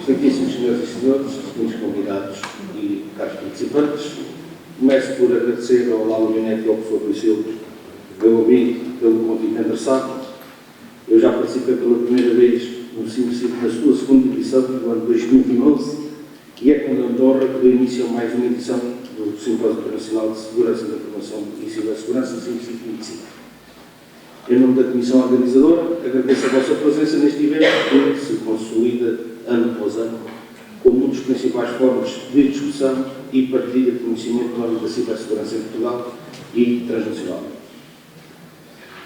Excelentíssimos senhoras e senhores, distinguidos convidados e caros participantes, começo por agradecer ao Lalo Leonete e ao professor Rui Silva, meu amigo, pelo convite endereçado. Eu já participei pela primeira vez no CIMCIP na sua segunda edição, no ano 2011, e é com grande honra que dou início a mais uma edição do Simpósio Internacional de Segurança da Informação e Cibersegurança, CIMCIP 25. Em nome da Comissão Organizadora, agradeço a vossa presença neste evento que se consolida ano após ano como um dos principais fóruns de discussão e partilha de conhecimento no âmbito da cibersegurança em Portugal e transnacionalmente.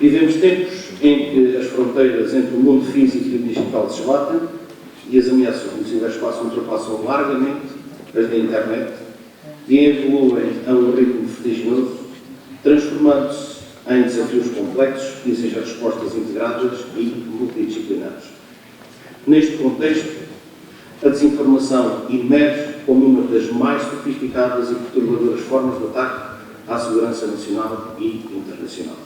Vivemos tempos em que as fronteiras entre o mundo físico e o digital se esbatem e as ameaças no ciberespaço ultrapassam largamente as da internet e evoluem a um ritmo vertiginoso, transformando-se em desafios complexos que exigem respostas integradas e multidisciplinares. Neste contexto, a desinformação emerge como uma das mais sofisticadas e perturbadoras formas de ataque à segurança nacional e internacional.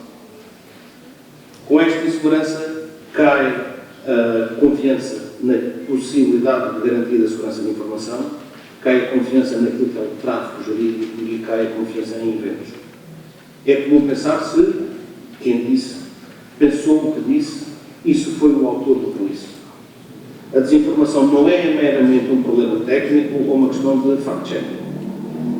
Com esta insegurança, cai a confiança na possibilidade de garantir a segurança da informação, cai a confiança naquilo que é o tráfego jurídico e cai a confiança em eventos. É comum pensar se quem disse, pensou o que disse, isso foi o autor do que disse. A desinformação não é meramente um problema técnico ou uma questão de fact-checking.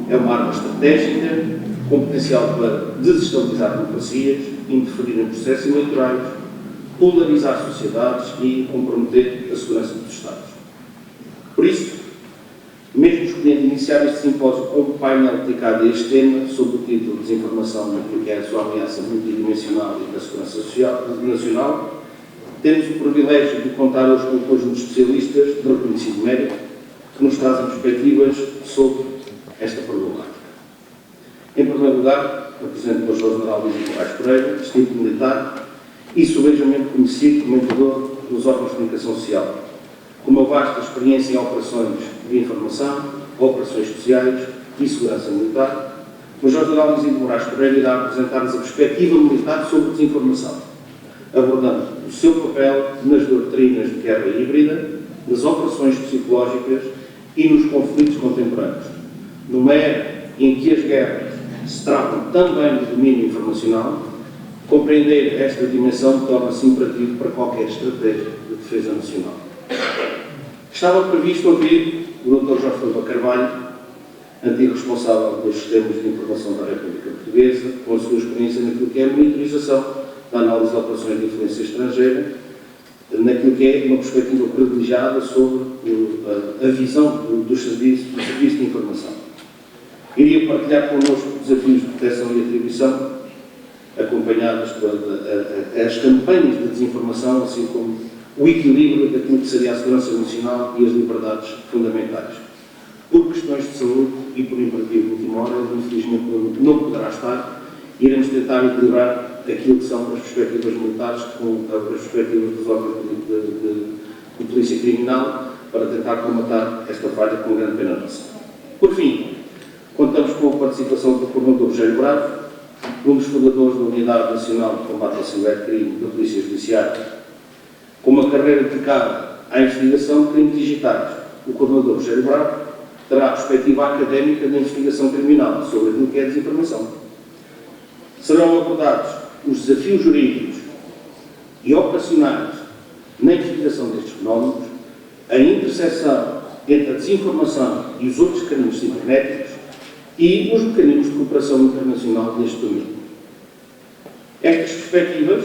É uma arma estratégica, com potencial para desestabilizar democracias, interferir em processos eleitorais, polarizar sociedades e comprometer a segurança dos Estados. Por isso, mesmo escolhendo iniciar este simpósio com um painel dedicado a este tema, sob o título de Desinformação naquilo que é a sua ameaça multidimensional e da segurança nacional, temos o privilégio de contar hoje com um conjunto de especialistas de reconhecido mérito que nos trazem perspectivas sobre esta problemática. Em primeiro lugar, apresento o General Luís Moraes Pereira, distinto militar e subejamente conhecido comentador dos órgãos de comunicação social, com uma vasta experiência em operações de informação, operações especiais e segurança militar. O General Luís Moraes Pereira irá apresentar-nos a perspectiva militar sobre desinformação, abordando o seu papel nas doutrinas de guerra híbrida, nas operações psicológicas e nos conflitos contemporâneos. Numa era em que as guerras se tratam também do domínio informacional, compreender esta dimensão torna-se imperativo para qualquer estratégia de defesa nacional. Estava previsto ouvir o Dr. Jorge Silva Carvalho, antigo responsável dos sistemas de informação da República Portuguesa, com a sua experiência naquilo que é a monitorização da análise de operações de influência estrangeira, naquilo que é uma perspectiva privilegiada sobre a visão do serviço de informação. Iria partilhar connosco desafios de proteção e atribuição, acompanhadas as campanhas de desinformação, assim como o equilíbrio daquilo que seria a segurança nacional e as liberdades fundamentais. Por questões de saúde e por imperativo de última hora, infelizmente não poderá estar, iremos tentar equilibrar aquilo que são as perspectivas militares com as perspectivas dos órgãos de polícia criminal para tentar combater esta falha com grande pena nossa. Por fim, contamos com a participação do Coronel Rogério Bravo, um dos fundadores da Unidade Nacional de Combate ao Cibercrime da Polícia Judiciária, com uma carreira dedicada à investigação de crimes digitais. O Coordenador Rogério Bravo terá a perspectiva académica da investigação criminal sobre aquilo que é a desinformação. Serão abordados os desafios jurídicos e operacionais na investigação destes fenómenos, a interseção entre a desinformação e os outros caminhos cibernéticos e os mecanismos de cooperação internacional neste domínio. Estas perspectivas,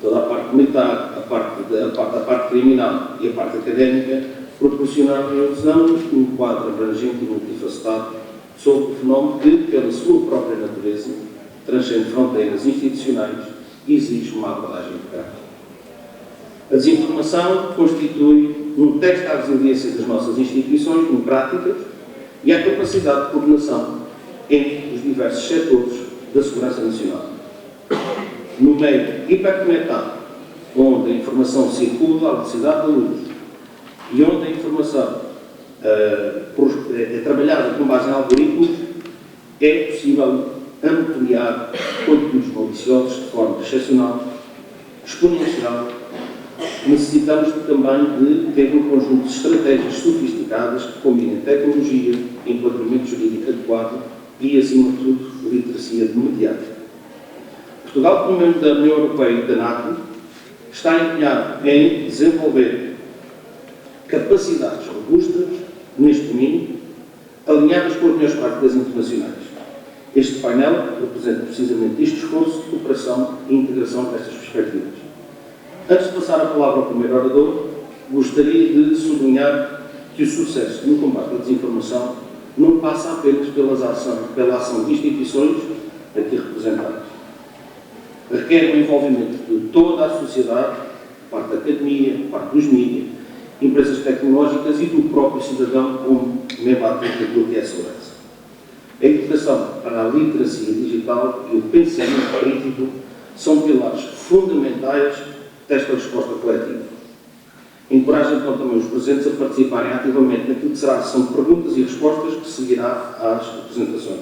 toda a parte militar, a parte criminal e a parte académica, proporcionaram-nos um quadro abrangente e multifacetado sobre o fenómeno que, pela sua própria natureza, transcende fronteiras institucionais e exige uma abordagem integrada. A desinformação constitui um teste à resiliência das nossas instituições democráticas e à capacidade de coordenação entre os diversos setores da segurança nacional. No meio hiperconectado, onde a informação circula à velocidade da luz e onde a informação é trabalhada com base em algoritmos, é possível ampliar conteúdos maliciosos de forma excepcional, exponencial necessitamos também de ter um conjunto de estratégias sofisticadas que combinem tecnologia, enquadramento jurídico adequado e, acima de tudo, literacia mediática. Portugal, como membro da União Europeia e da NATO, está empenhado em desenvolver capacidades robustas neste domínio, alinhadas com as melhores práticas internacionais. Este painel representa precisamente este esforço de cooperação e integração destas perspectivas. Antes de passar a palavra ao primeiro orador, gostaria de sublinhar que o sucesso no combate à desinformação não passa apenas pela ação de instituições aqui representadas. Requer o envolvimento de toda a sociedade, parte da academia, parte dos mídias, empresas tecnológicas e do próprio cidadão como membro ativo daquilo que é a segurança. A educação para a literacia digital e o pensamento crítico são pilares fundamentais desta resposta coletiva. Encorajo então também os presentes a participarem ativamente naquilo que será a sessão de perguntas e respostas que seguirá às apresentações.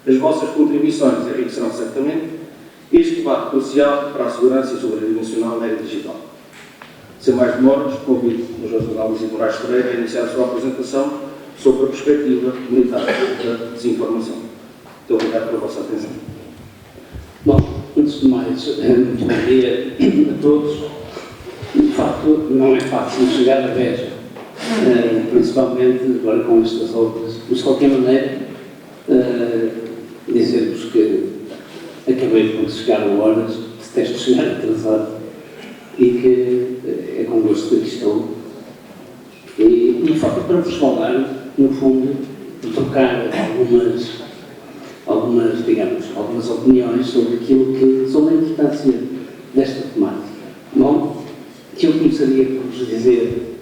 As vossas contribuições enriquecerão certamente este debate crucial para a segurança e soberania nacional na era digital. Sem mais demoras, convido o José Luís Moraes Pereira a iniciar a sua apresentação sobre a perspectiva militar da desinformação. Muito obrigado pela vossa atenção. Bom, antes de mais, muito bom dia a todos. De facto, não é fácil chegar à Beja, principalmente agora com estas obras. Mas, de qualquer maneira, dizer-vos que acabei por chegar a horas, detesto chegar atrasado, e que é com gosto que aqui estou. E, de facto, para vos falar, no fundo, de trocar algumas opiniões sobre sobre a importância desta temática. Bom, que eu começaria por vos dizer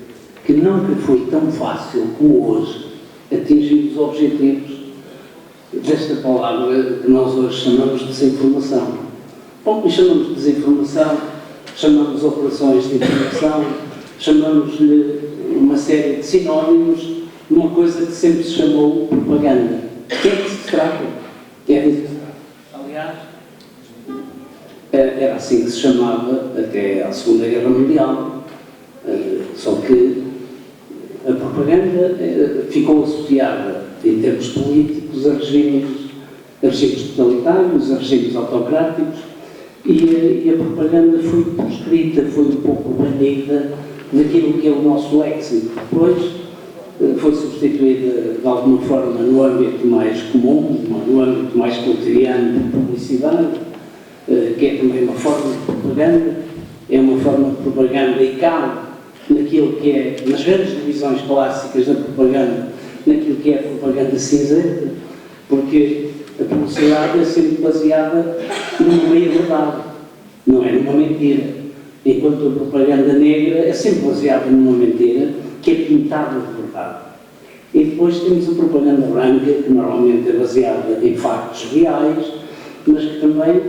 que nunca foi tão fácil como hoje atingir os objetivos desta palavra que nós hoje chamamos de desinformação. Bom, que chamamos de desinformação, chamamos operações de informação, chamamos-lhe uma série de sinónimos de uma coisa que sempre se chamou propaganda. Que é que se trata? Aliás, era assim que se chamava até à Segunda Guerra Mundial, só que a propaganda ficou associada, em termos políticos, a regimes totalitários, a regimes autocráticos, e a propaganda foi proscrita, foi um pouco banida daquilo que é o nosso léxico. Depois foi substituída, de alguma forma, no âmbito mais comum, no âmbito mais cotidiano de publicidade, que é também uma forma de propaganda, é uma forma de propaganda e cabe naquilo que é, nas grandes divisões clássicas da propaganda, naquilo que é a propaganda cinzenta, porque a publicidade é sempre baseada numa meia-verdade, não é numa mentira. Enquanto a propaganda negra é sempre baseada numa mentira que é pintada de verdade. E depois temos a propaganda branca, que normalmente é baseada em factos reais, mas que também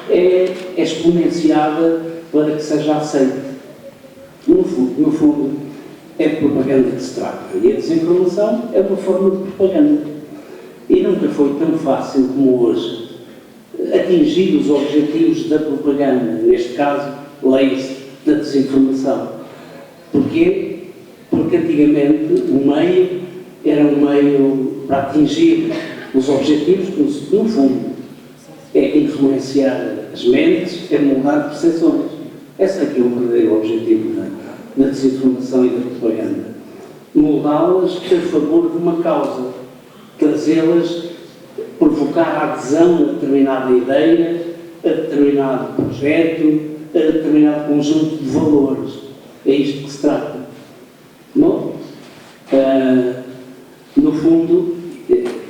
é exponenciada para que seja aceita. No fundo, é de propaganda que se trata. E a desinformação é uma forma de propaganda. E nunca foi tão fácil como hoje atingir os objetivos da propaganda, neste caso, leis da desinformação. Porquê? Porque antigamente o meio era um meio para atingir os objetivos, que no fundo é influenciar as mentes, é moldar percepções. Esse é que é o verdadeiro objetivo da desinformação e da propaganda. Moldá-las a favor de uma causa, trazê-las, provocar a adesão a determinada ideia, a determinado projeto, a determinado conjunto de valores. É isto que se trata. Bom, no fundo,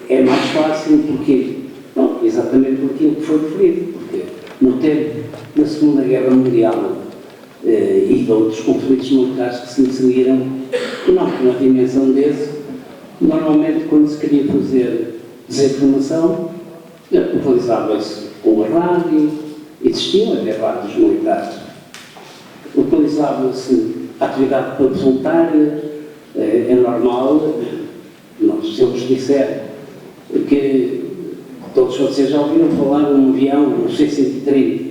é mais fácil porque, não, exatamente por aquilo que foi referido, porque no tempo da Segunda Guerra Mundial e de outros conflitos militares que se seguiram, na dimensão desse, normalmente quando se queria fazer desinformação, utilizava-se com a rádio, existiam até rádios militares, utilizava-se a atividade panfletária, é normal, se eu vos disser que todos vocês já ouviram falar de um avião, um C-130,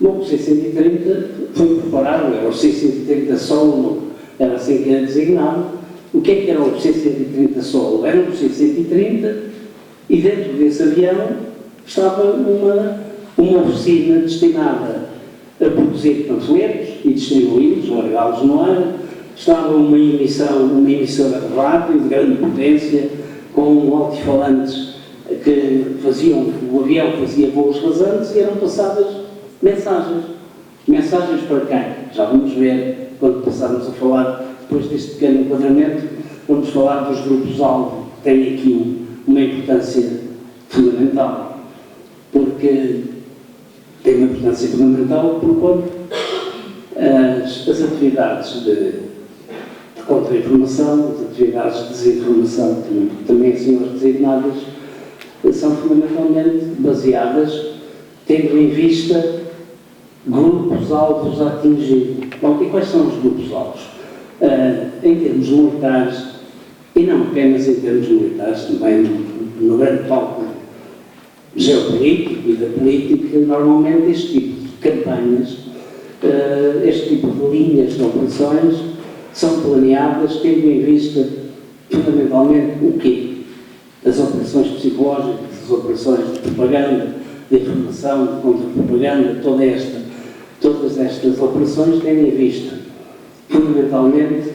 Bom, o C130 foi preparado, era o C130 Solo, era assim que era designado. O que é que era o C130 Solo? Era um C130 e dentro desse avião estava uma oficina destinada a produzir panfletos e distribuí-los, largá-los no ar. Estava uma emissora de rádio de grande potência, com altifalantes que o avião fazia voos rasantes e eram passadas mensagens para quem? Já vamos ver, quando passarmos a falar, depois deste pequeno enquadramento, vamos falar dos grupos-alvo, que têm aqui uma importância fundamental, porque tem uma importância fundamental porque as atividades de contra-informação, as atividades de desinformação, também assim as designadas, são fundamentalmente baseadas tendo em vista grupos-alvos a atingir. Bom, e quais são os grupos-alvos? Em termos militares, e não apenas em termos militares, também no grande palco geopolítico e da política, normalmente este tipo de campanhas, este tipo de linhas de operações são planeadas tendo em vista fundamentalmente o quê? As operações psicológicas, as operações de propaganda, de informação, de contra-propaganda, todas estas operações têm em vista fundamentalmente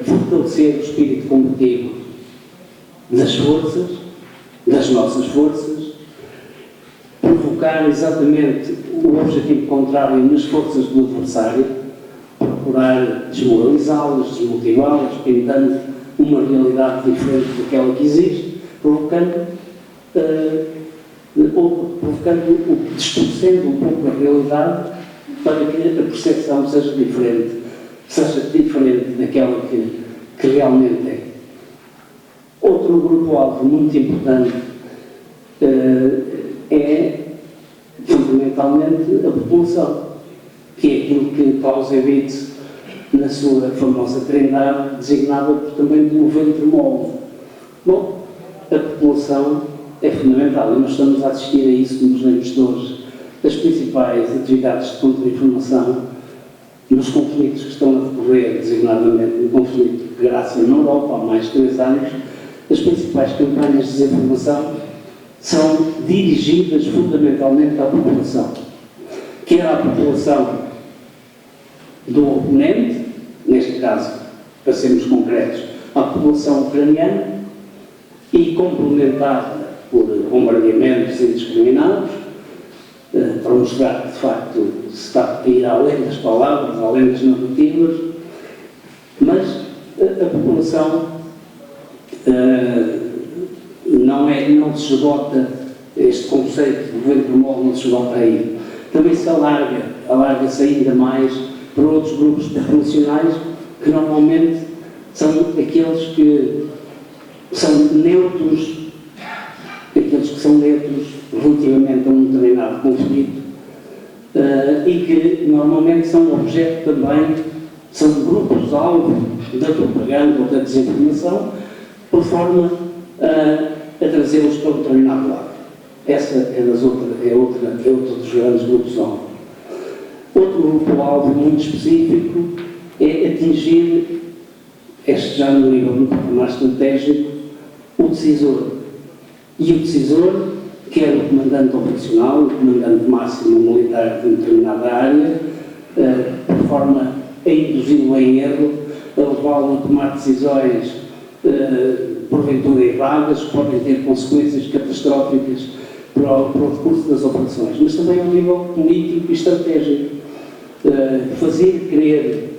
fortalecer o espírito combativo das forças, das nossas forças, provocar exatamente o objetivo contrário nas forças do adversário, procurar desmoralizá-las, desmotivá-las, pintando uma realidade diferente daquela que existe, distorcendo um pouco a realidade para que a percepção seja diferente daquela que realmente é. Outro grupo-alvo muito importante é fundamentalmente a população, que é aquilo que Clausewitz, na sua famosa trindade, designava também pelo ventre mole. Bom, a população é fundamental e nós estamos a assistir a isso nos tempos de hoje. As principais atividades de contra-informação nos conflitos que estão a decorrer, designadamente no conflito de Grácia na Europa, há mais de 3 anos, as principais campanhas de desinformação são dirigidas fundamentalmente à população. Quer à população do oponente, neste caso, para sermos concretos, à população ucraniana, e complementada por bombardeamentos indiscriminados, para mostrar que, de facto, se está a ir além das palavras, além das narrativas, mas a população não se esgota, este conceito do ventre mole não se esgota aí. Também se alarga-se ainda mais para outros grupos populacionais que normalmente são aqueles que são neutros, relativamente a um determinado conflito e que normalmente são objeto também, são grupos-alvo da propaganda ou da desinformação, por forma a trazê-los para um determinado lado. Essa é outro dos grandes grupos-alvo. Outro grupo-alvo muito específico é atingir, este já no nível do patamar estratégico, o decisor. E o decisor, quer o comandante operacional, o comandante máximo militar de uma determinada área, por forma a induzi-lo em erro, a levá-lo a tomar decisões porventura erradas, que podem ter consequências catastróficas para o decurso das operações, mas também ao nível político e estratégico. Fazer crer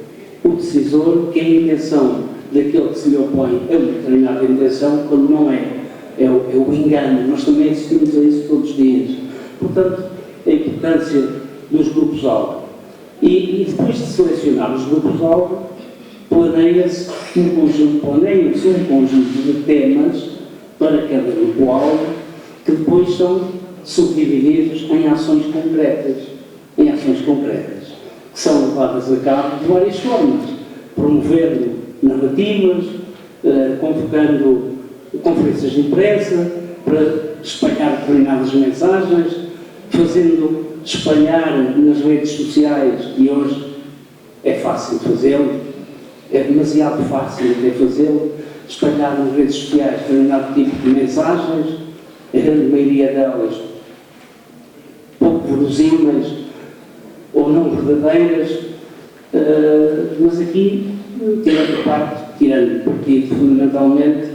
o decisor que a intenção daquele que se lhe opõe é uma determinada intenção, quando não é. É o engano. Nós também assistimos a isso todos os dias. Portanto, a importância dos grupos-alvo. E depois de selecionar os grupos-alvo, planeia-se um conjunto de temas para cada grupo-alvo, que depois são subdivididos em ações concretas, que são levadas a cabo de várias formas, promovendo narrativas, convocando conferências de imprensa para espalhar determinadas mensagens, fazendo espalhar nas redes sociais, e hoje é fácil fazê-lo, é demasiado fácil até fazê-lo, espalhar nas redes sociais determinado tipo de mensagens, a grande maioria delas pouco verosímeis ou não verdadeiras, mas aqui, tirando partido fundamentalmente,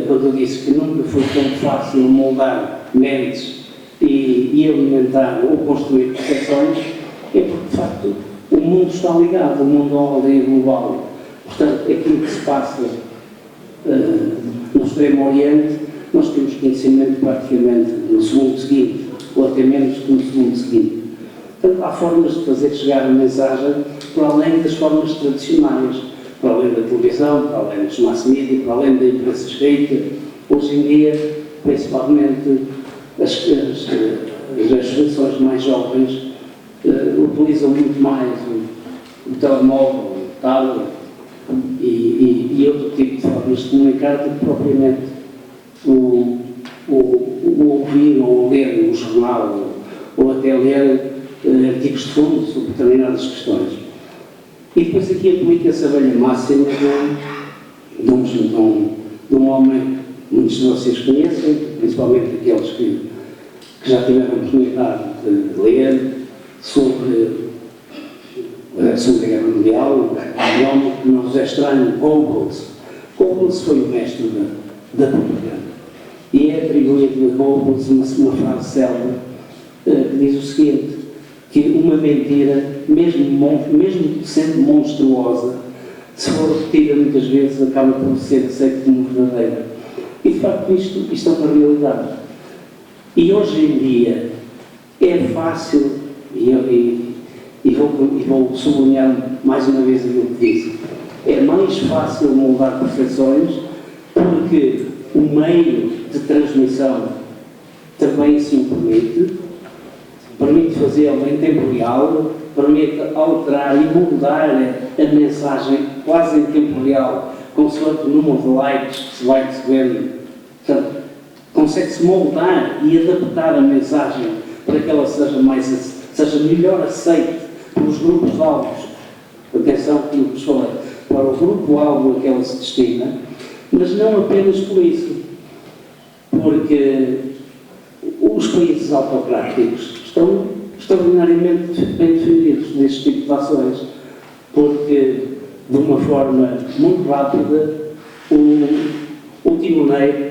quando eu disse que nunca foi tão fácil moldar mentes e alimentar ou construir percepções, é porque, de facto, o mundo está ligado, o mundo é uma aldeia global. Portanto, aquilo que se passa no Extremo Oriente, nós temos conhecimento praticamente no segundo seguinte, ou até menos que no segundo seguinte. Portanto, há formas de fazer chegar a mensagem para além das formas tradicionais, para além da televisão, para além dos mass media, para além da imprensa escrita. Hoje em dia, principalmente as gerações mais jovens utilizam muito mais o telemóvel, o tablet e outro tipo de formas de comunicar do que propriamente o ouvir ou ler um jornal ou até ler artigos de fundo sobre determinadas questões. E depois aqui aplica-se a velha máxima de um homem que muitos de vocês conhecem, principalmente aqueles que já tiveram a oportunidade de ler sobre a Segunda Guerra Mundial, um homem que não nos é estranho, Goebbels. Goebbels foi o mestre da propaganda. E é atribuído a Goebbels uma frase célebre que diz o seguinte, que uma mentira, mesmo sendo monstruosa, se for repetida muitas vezes, acaba por ser aceita como verdadeira. E, de facto, isto é uma realidade. E hoje em dia é fácil, e vou sublinhar mais uma vez aquilo que disse, é mais fácil moldar percepções porque o meio de transmissão também se permite fazê-lo em tempo real, permite alterar e moldar a mensagem quase em tempo real, consoante o número de likes que se vai recebendo. Portanto, consegue-se moldar e adaptar a mensagem para que ela seja melhor aceita pelos grupos de alvos. Atenção que eu vos falei, para o grupo-alvo a que ela se destina, mas não apenas por isso, porque os países autocráticos estão extraordinariamente bem defendidos neste tipo de ações, porque de uma forma muito rápida o timoneiro,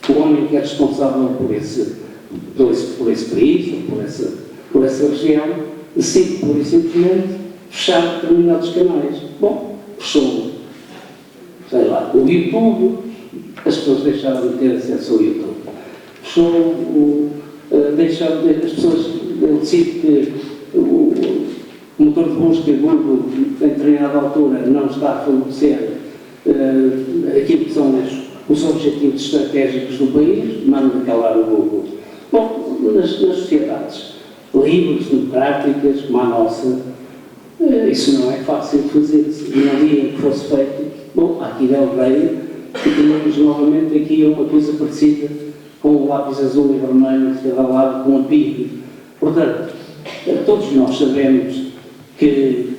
o homem que é responsável por esse país, por essa região, decide pura e simplesmente fechar determinados canais. Bom, fechou, sei lá, o YouTube, as pessoas deixaram de ter acesso ao YouTube. Fechou as pessoas, ele decide que o motor de busca Google, em determinada altura, não está a favorecer aquilo que são os objetivos estratégicos do país, manda calar o Google. Bom, nas sociedades livres, democráticas, como a nossa, isso não é fácil de fazer. E no dia que fosse feito, bom, aqui Del Rey, e tínhamos novamente aqui uma coisa parecida com o lápis azul e vermelho de cada lado, com a PIB. Portanto, todos nós sabemos que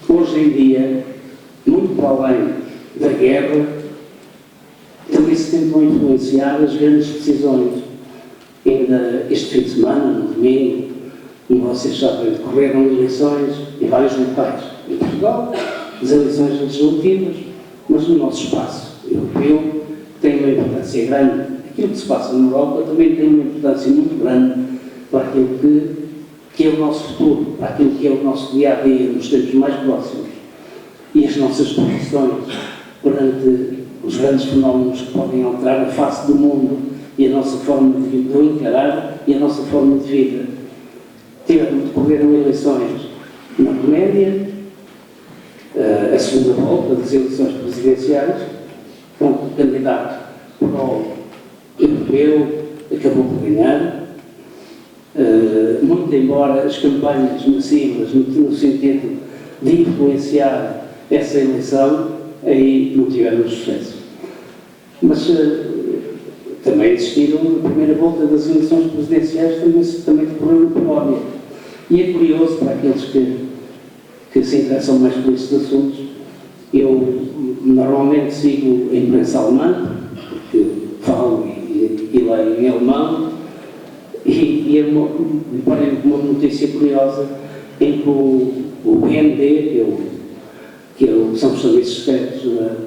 hoje em dia, muito para além da guerra, também se tentam influenciar as grandes decisões. Ainda este fim de semana, no domingo, como vocês sabem, decorreram eleições em vários locais. Em Portugal, as eleições legislativas, mas no nosso espaço europeu tem uma importância grande. Aquilo que se passa na Europa também tem uma importância muito grande para aquilo que é o nosso futuro, para aquilo que é o nosso dia-a-dia, nos tempos mais próximos. E as nossas posições perante os grandes fenómenos que podem alterar a face do mundo e a nossa forma de o encarar e a nossa forma de vida. Decorreram eleições na Roménia, a segunda volta das eleições presidenciais, com o candidato pró-europeu acabou por ganhar, muito embora as campanhas massivas no sentido de influenciar essa eleição, aí não tiveram sucesso. Mas também existiram na primeira volta das eleições presidenciais, também decorreu na Polónia. E é curioso para aqueles que se interessam mais por estes assuntos. Eu normalmente sigo a imprensa alemã, porque falo e leio em alemão, e parei uma notícia curiosa em que o BND, são os serviços secretos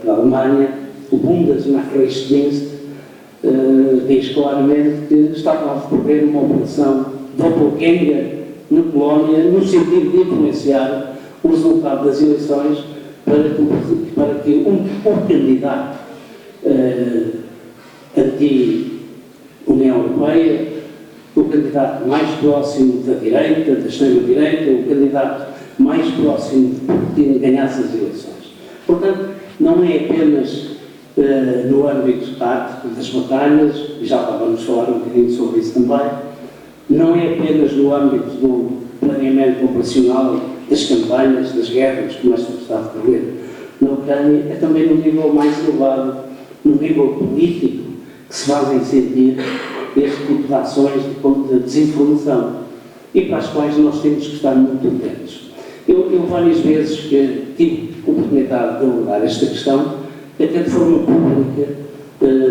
da Alemanha, o Bundesnachrichtendienst, diz claramente que estava a decorrer uma operação doppelgänger na Polónia, no sentido de influenciar o resultado das eleições para que um candidato anti-União Europeia, o candidato mais próximo da direita, da extrema-direita, o candidato mais próximo de Putin ganhasse as eleições. Portanto, não é apenas no âmbito tático das batalhas, e já vamos falar um bocadinho sobre isso também, não é apenas no âmbito do planeamento operacional das campanhas, das guerras, como esta que está a decorrer na Ucrânia, é também no nível mais elevado, no nível político, que se fazem sentir este tipo de ações de desinformação e para as quais nós temos que estar muito atentos. Eu várias vezes tive oportunidade de abordar esta questão, até de forma pública,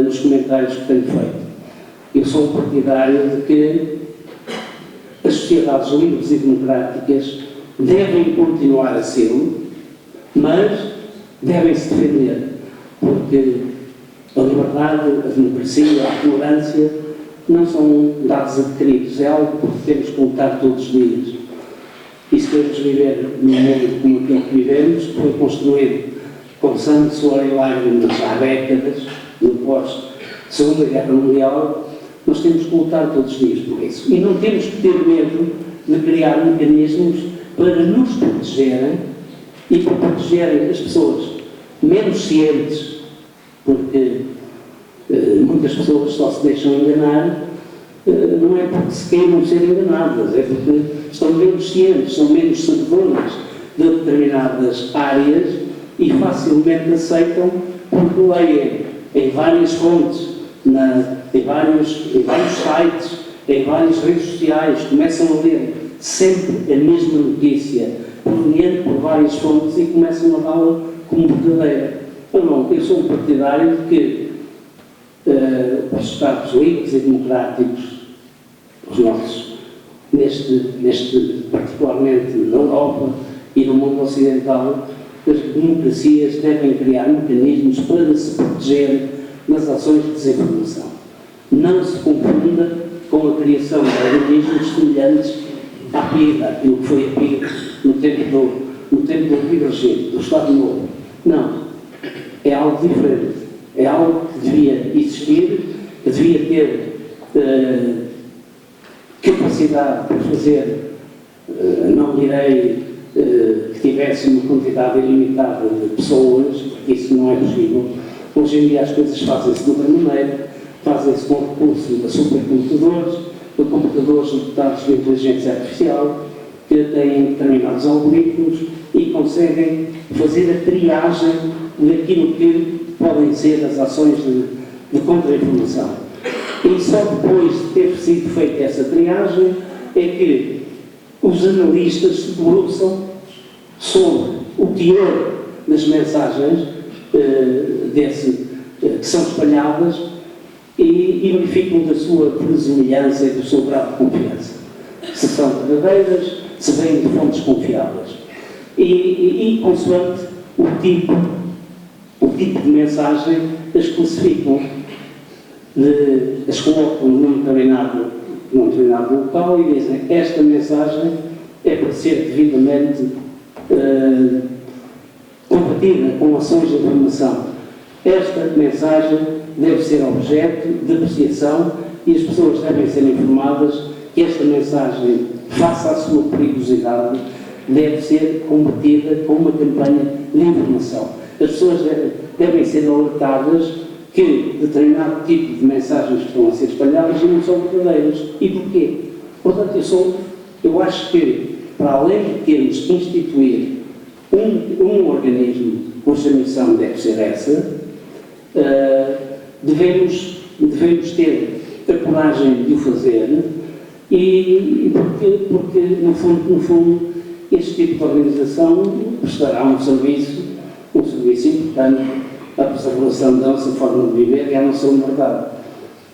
nos comentários que tenho feito. Eu sou um partidário de que as sociedades livres e democráticas devem continuar a ser, mas devem-se defender, porque a liberdade, a democracia, a tolerância não são dados adquiridos, é algo que temos que lutar todos os dias. E se queremos viver num mundo como aquele que vivemos, que foi construído com sangue, suor e lágrimas há décadas, no pós-Segunda Guerra Mundial, nós temos que lutar todos os dias por isso. E não temos que ter medo de criar mecanismos para nos protegerem e para protegerem as pessoas menos cientes, porque muitas pessoas só se deixam enganar, não é porque se queiram ser enganadas, é porque estão menos cientes, são menos sabedoras de determinadas áreas e facilmente aceitam porque leem em várias fontes, em vários sites, em várias redes sociais, começam a ler sempre a mesma notícia, proveniente por várias fontes e começam a dá-la como verdadeira. Eu sou um partidário de que os Estados livres e democráticos, os nossos, particularmente na Europa e no mundo ocidental, as democracias devem criar mecanismos para se proteger das ações de desinformação. Não se confunda com a criação de organismos semelhantes à PIDE, aquilo que foi a PIDE no tempo do Livre-Regime, do Estado Novo. Não. É algo diferente. É algo que devia existir, que devia ter capacidade para fazer, não direi que tivesse uma quantidade ilimitada de pessoas, porque isso não é possível. Hoje em dia as coisas fazem-se de outra maneira, fazem-se com recurso a supercomputadores, a computadores dotados de inteligência artificial, que têm determinados algoritmos e conseguem fazer a triagem daquilo que podem ser as ações de contra-informação. E só depois de ter sido feita essa triagem é que os analistas se debruçam sobre o teor das mensagens que são espalhadas e verificam da sua verosimilhança e do seu grau de confiança. Se são verdadeiras, se vêm de fontes confiáveis. E consoante o tipo de mensagem, as classificam, as colocam num determinado local e dizem: esta mensagem é para ser devidamente combatida com ações de informação. Esta mensagem deve ser objeto de apreciação e as pessoas devem ser informadas que esta mensagem, face à sua perigosidade, deve ser combatida com uma campanha de informação. As pessoas devem ser alertadas que determinado tipo de mensagens que estão a ser espalhadas não são verdadeiras. E porquê? Portanto, eu acho que, para além de termos que instituir um organismo cuja missão deve ser essa, devemos devemos ter a coragem de o fazer e porque no fundo, este tipo de organização prestará um serviço importante à preservação da nossa forma de viver e à nossa liberdade.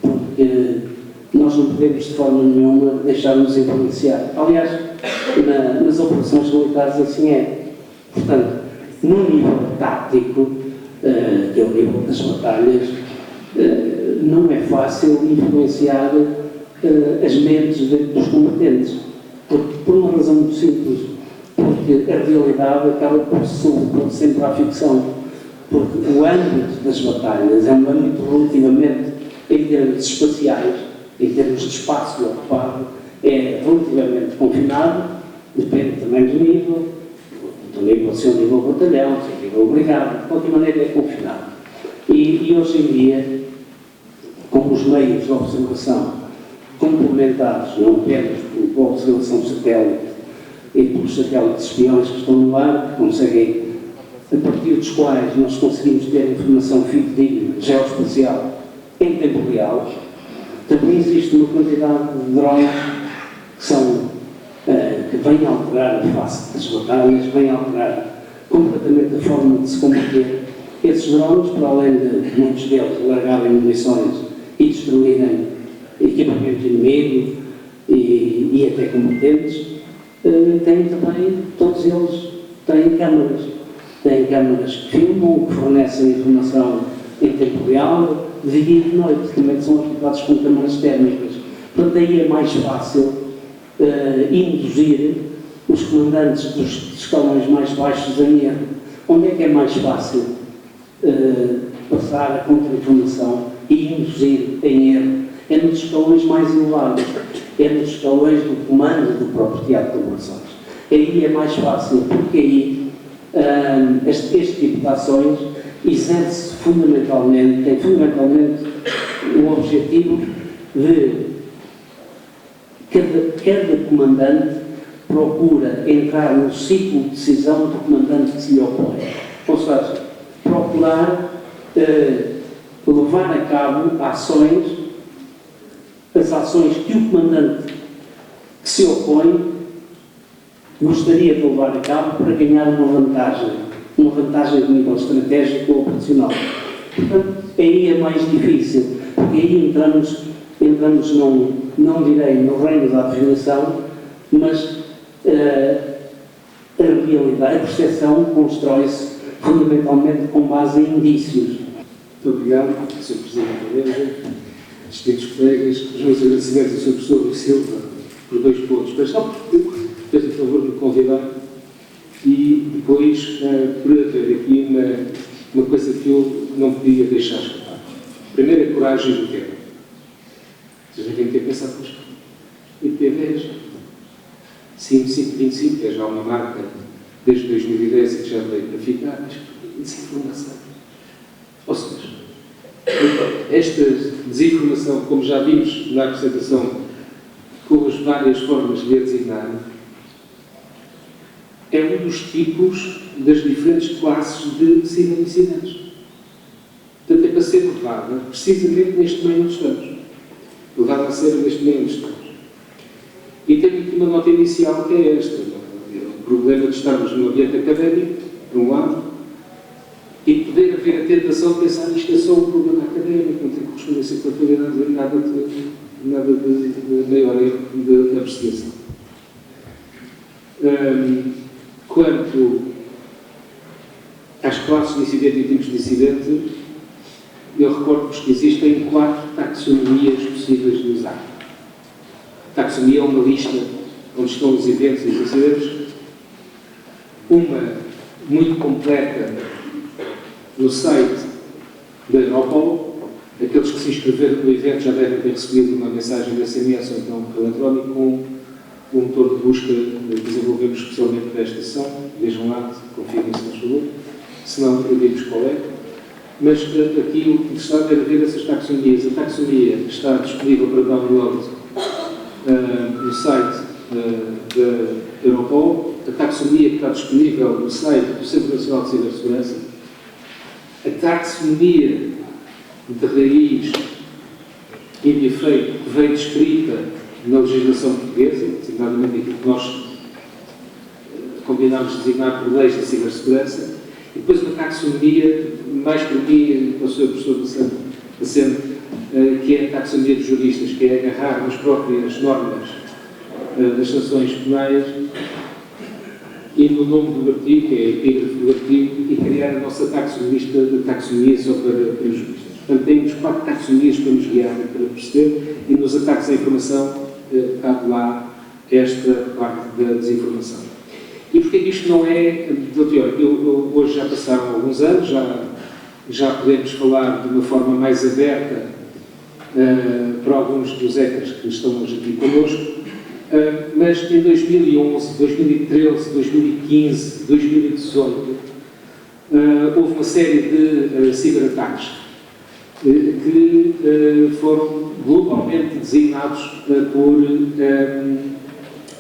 Porque nós não podemos, de forma nenhuma, deixar-nos influenciar. Aliás, nas operações militares assim é. Portanto, no nível tático, que é o nível das batalhas, não é fácil influenciar as mentes dos combatentes. Por uma razão muito simples. Porque a realidade acaba por se sobrepor sempre à ficção. Porque o âmbito das batalhas é um âmbito relativamente, em termos espaciais, em termos de espaço ocupado, é relativamente confinado, depende também do nível, se é um nível batalhão, se é um nível brigada, de qualquer maneira é confinado. E hoje em dia, com os meios de observação complementados, não apenas pela observação satélite e pelos satélites espiões que estão no ar, que conseguem, a partir dos quais nós conseguimos ter informação fidedigna, geoespacial, em tempo real, também existe uma quantidade de drones que vêm alterar a face das batalhas, vêm alterar completamente a forma de se combater. Esses drones, para além de muitos deles largarem munições e destruírem equipamento inimigo e até combatentes, têm também, todos eles têm câmaras. Têm câmaras que filmam, que fornecem informação em tempo real, de dia e de noite, também são equipados com câmaras térmicas. Portanto, aí é mais fácil induzir os comandantes dos escalões mais baixos em erro. Onde é que é mais fácil passar a contra-informação e induzir em erro? É nos escalões mais elevados, é nos escalões do comando do próprio teatro de operações. Aí é mais fácil, porque aí este tipo de ações exerce tem fundamentalmente o objetivo de cada comandante procura entrar no ciclo de decisão do comandante que se lhe opõe. Ou seja, procurar levar a cabo as ações que o comandante que se opõe gostaria de levar a cabo para ganhar uma vantagem de nível estratégico ou operacional. Portanto, aí é mais difícil, porque aí entramos não direi no reino da adivinhação, mas a realidade, a percepção constrói-se fundamentalmente com base em indícios. Muito obrigado, Sr. Presidente da Mesa, distintos colegas, os meus agradecimentos ao Sr. Professor Rui Silva por 2 pontos. Mas só porque fez o favor de me convidar e depois por haver aqui uma coisa que eu não podia deixar escapar. Primeiro, a coragem do tema. Vocês devem ter pensado, mas IP10, 5525, que é já uma marca desde 2010 e que já veio para ficar, mas desinformação. Ou seja, esta desinformação, como já vimos na apresentação, com as várias formas de a designar, é um dos tipos das diferentes classes de ciberincidentes. Portanto, é para ser levada precisamente neste meio onde estamos. Levada a sério neste meio onde estamos. E tenho aqui uma nota inicial que é esta. O problema de estarmos no ambiente académico, por um lado, e poder haver a tentação de pensar isto é só um problema académico, não tem correspondência com a atualidade, nada de maior erro de apreciação. Quanto às classes de incidente e tipos de incidente, eu recordo-vos que existem 4 taxonomias possíveis de usar. A taxonomia é uma lista onde estão os eventos e os incidentes, uma muito completa no site da Europol. Aqueles que se inscreveram no evento já devem ter recebido uma mensagem de SMS ou então um eletrónico com um motor de busca que desenvolvemos especialmente para esta sessão. Vejam lá, confirmem-se, por favor. Se não, eu digo-vos qual é. Mas aqui o interessante era ver essas taxonomias. A taxonomia está disponível para download no site da Europol. A taxonomia que está disponível no site do Centro Nacional de Cibersegurança. A taxonomia de raiz em efeito, que veio descrita na legislação portuguesa, designadamente aquilo que nós combinámos de designar por leis de cibersegurança, e depois uma taxonomia, mais por mim, para o Sr. Professor Vicente, que é a taxonomia dos juristas, que é agarrar nas próprias normas das sanções penais e no nome do artigo, que é a epígrafe do artigo, e criar a nossa taxonomia só para juristas. Portanto, temos 4 taxonomias para nos guiar e para perceber, e nos ataques à informação cabe lá esta parte da desinformação. E porquê que isto não é... hoje já passaram alguns anos, já podemos falar de uma forma mais aberta para alguns dos hackers que estão hoje aqui connosco, mas em 2011, 2013, 2015, 2018, houve uma série de ciberataques que foram globalmente designados por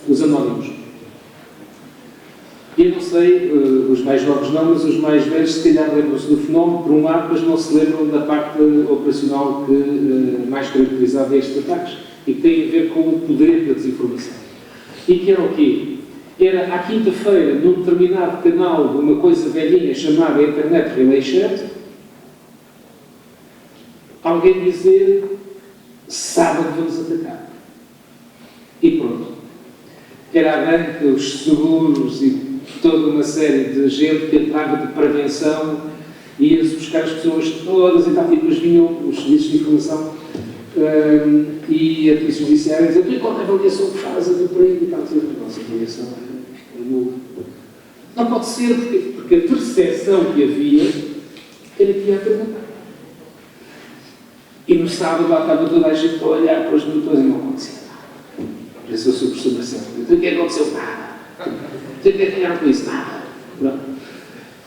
os anónimos. E eu não sei, os mais novos não, mas os mais velhos se calhar lembram-se do fenómeno, por um lado, mas não se lembram da parte operacional que mais caracterizava estes ataques e que tem a ver com o poder da desinformação. E que era o quê? Era à quinta-feira, num determinado canal de uma coisa velhinha chamada Internet Relay Chat, alguém dizer: sábado vamos atacar. E pronto. Era a banca, os seguros e toda uma série de gente que entrava de prevenção, ia-se buscar as pessoas todas e tal, e depois vinham os serviços de informação e a polícia judiciária a dizer: qual é a avaliação que faz a do perigo e tal, a nossa avaliação é nula. Não pode ser, porque a percepção que havia era que ia perguntar. E no sábado lá estava toda a gente a olhar para os monitores e não acontecia nada. Esse é o seu professor Marcelo. Então o que aconteceu? Nada. Então o que ganharam com isso? Nada. Pronto.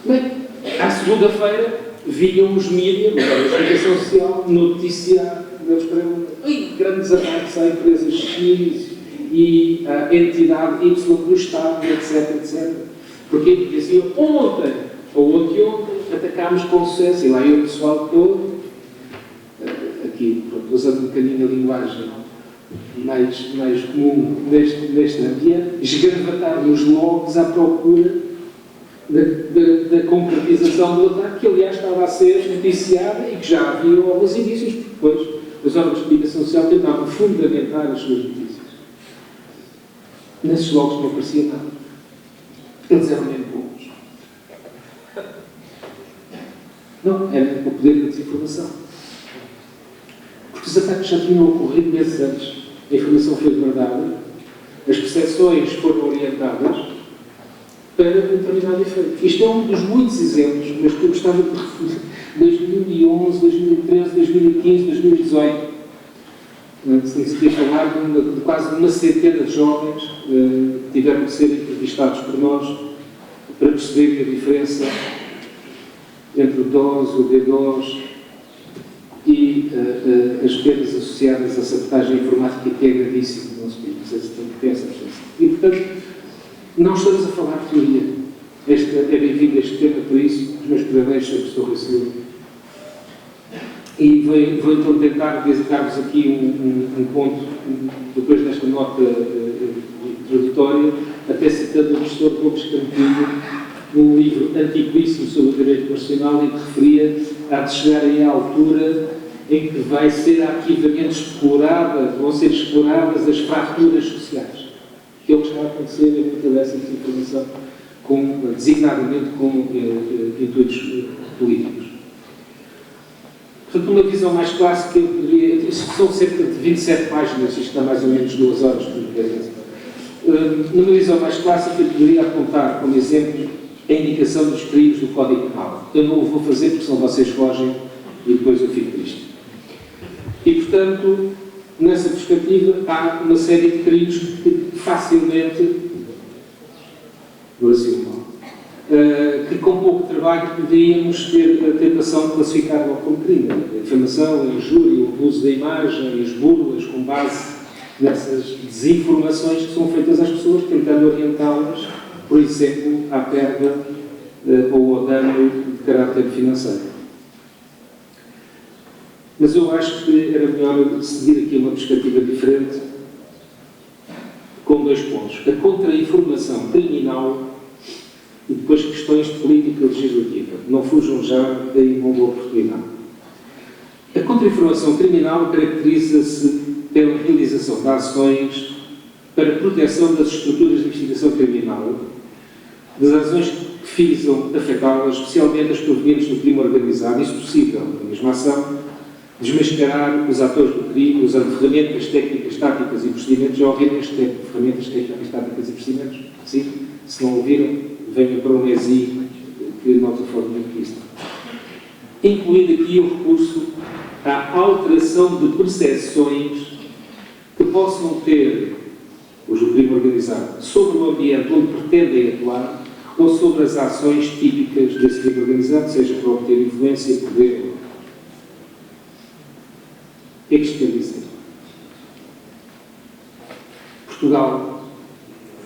Bem, à segunda-feira vinham os mídias, a comunicação social, noticiar, Deus para grandes ataques à empresa X e à entidade Y do Estado, etc, etc. Porque diziam: ontem ou anteontem atacámos com sucesso, e lá ia o pessoal todo, aqui, usando um bocadinho a linguagem mais comum neste ambiente, esgravatar nos logs à procura da concretização do ataque, que aliás estava a ser noticiada e que já havia alguns indícios, porque depois os órgãos de comunicação social tentavam fundamentar as suas notícias. Nesses logs não aparecia nada. Eles eram mesmo bons. Não, era o poder da desinformação. Porque os ataques já tinham ocorrido meses antes. A informação foi guardada, as percepções foram orientadas para um determinado efeito. Isto é um dos muitos exemplos, mas que eu gostava de referir. 2011, 2013, 2015, 2018. Se podia falar de quase uma centena de jovens que tiveram que ser entrevistados por nós para perceber a diferença entre o DOS, o DDoS e as penas associadas à sabotagem informática, que é gravíssimo no nosso país. Não sei se tem essa percepção. E, portanto, não estamos a falar de teoria. É bem-vindo este tema, por isso, os meus parabéns, Sr. Professor Rui Silva. E vou então tentar visitar-vos aqui um ponto, depois desta nota introdutória, até citando o professor Gomes Campinho, num livro antiquíssimo sobre o direito nacional, em que referia a de chegar aí à altura em que vai ser ativamente explorada, vão ser exploradas as fraturas sociais. Que é o que está a acontecer em muita dessa desinformação, designadamente com intuitos políticos. Portanto, uma visão mais clássica, eu poderia... Isso são cerca de 27 páginas, isto dá mais ou menos 2 horas por vez. Numa visão mais clássica, eu poderia apontar como exemplo a indicação dos perigos do Código Penal. Eu não o vou fazer porque senão vocês fogem e depois eu fico triste. E, portanto, nessa perspectiva, há uma série de perigos que facilmente, que com pouco trabalho poderíamos ter a tentação de classificar como crime. A difamação, a injúria, o abuso da imagem, as burlas com base nessas desinformações que são feitas às pessoas, tentando orientá-las, por exemplo, à perda ou ao dano de caráter financeiro. Mas eu acho que era melhor seguir aqui uma perspectiva diferente, com 2 pontos. A contra-informação criminal e depois questões de política legislativa. Não fujam já daí uma boa oportunidade. A contra-informação criminal caracteriza-se pela realização de ações para proteção das estruturas de investigação criminal, das ações que visam afetá-las, especialmente as provenientes do crime organizado, e, se possível, a mesma ação, desmascarar os atores do crime usando ferramentas, técnicas, táticas e procedimentos. Já ouviram este termo? Ferramentas, técnicas, táticas e procedimentos? Sim? Se não ouviram, venham para o NESI, que nota fortemente isto. Incluindo aqui o recurso à alteração de percepções que possam ter os do crime organizado sobre o ambiente onde pretendem atuar ou sobre as ações típicas desse crime organizado, seja para obter influência, poder. O que é que isto quer dizer? Portugal,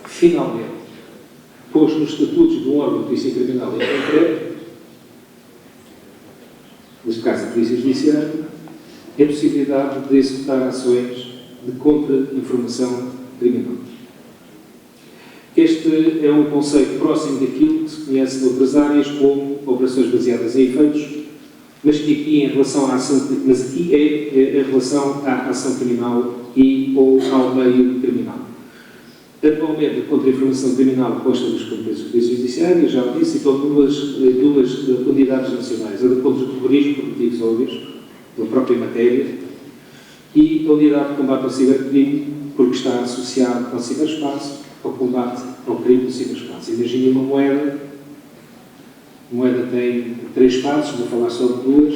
finalmente, pôs nos estatutos de um órgão de polícia criminal em concreto, neste caso a Polícia Judiciária, a possibilidade de executar ações de contra-informação criminal. Este é um conceito próximo daquilo que se conhece noutras áreas como operações baseadas em efeitos, mas que aqui em relação à ação, mas aqui é em relação à ação criminal e ou ao meio criminal. Atualmente, a contra-informação criminal consta dos competências da Polícia Judiciária, já disse, e são duas unidades nacionais, a de contra o terrorismo por motivos óbvios, da própria matéria, e a unidade de combate ao cibercrime, porque está associado ao ciberespaço, ao combate ao crime do ciberespaço. Imagine uma moeda. A moeda tem 3 faces, vou falar só de 2,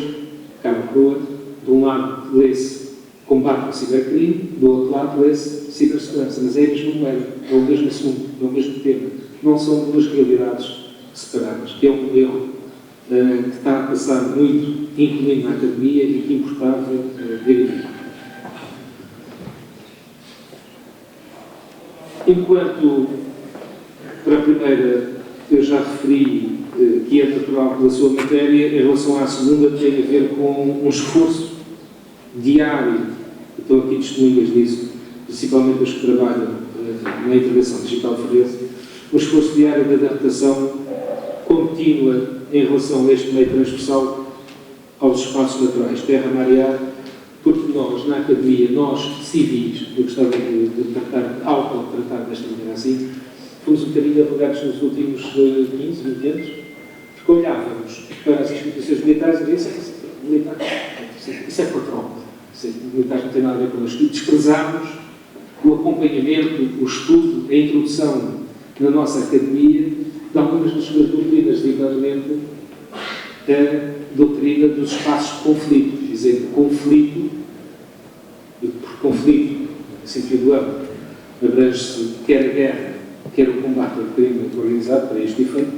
cada cor. De um lado lê-se combate ao cibercrime, do outro lado lê-se cibersegurança, mas é a mesma moeda, é o mesmo assunto, é o mesmo tema. Não são 2 realidades separadas. É um modelo que está a passar muito, incluindo na academia, e que importava verificar. Enquanto, para a primeira, eu já referi que é natural pela sua matéria, em relação à segunda, tem a ver com um esforço diário, estou aqui testemunhas disso, principalmente os que trabalham na intervenção digital forense, um esforço diário de adaptação contínua em relação a este meio transversal aos espaços naturais, terra, mar e ar, porque nós, na academia, nós, civis, eu gostava de autotratar desta maneira assim, fomos um bocadinho arrogados nos últimos 15, 20 anos, porque olhávamos para as instituições militares e dizíamos, isso é patrão, militares não tem nada a ver connosco, e desprezámos o acompanhamento, o estudo, a introdução na nossa academia de algumas das suas doutrinas, designadamente a doutrina dos espaços de conflito, dizendo conflito, e por conflito, no sentido amplo, abrange-se quer a guerra, quer o combate ao crime organizado, para este efeito,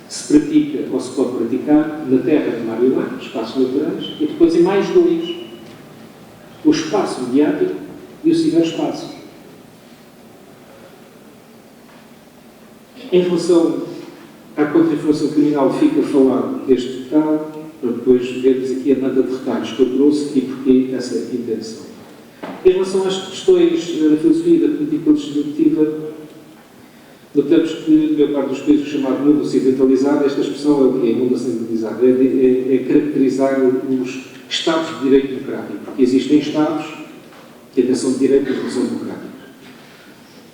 se pratica ou se pode praticar na terra, no mar e no ar, espaços naturais, e depois em mais 2, o espaço mediático e o ciberespaço. Em relação à contra-informação criminal, fica falado deste detalhe, para depois vermos aqui a banda de retalhos que eu trouxe e porque essa intenção. Em relação às questões da filosofia e da política legislativa, notamos que, a maior parte dos países, o chamado mundo ocidentalizado, esta expressão é o que é mundo ocidentalizado, é caracterizar os Estados de direito democrático, porque existem Estados que até são de direito, mas não são democráticos.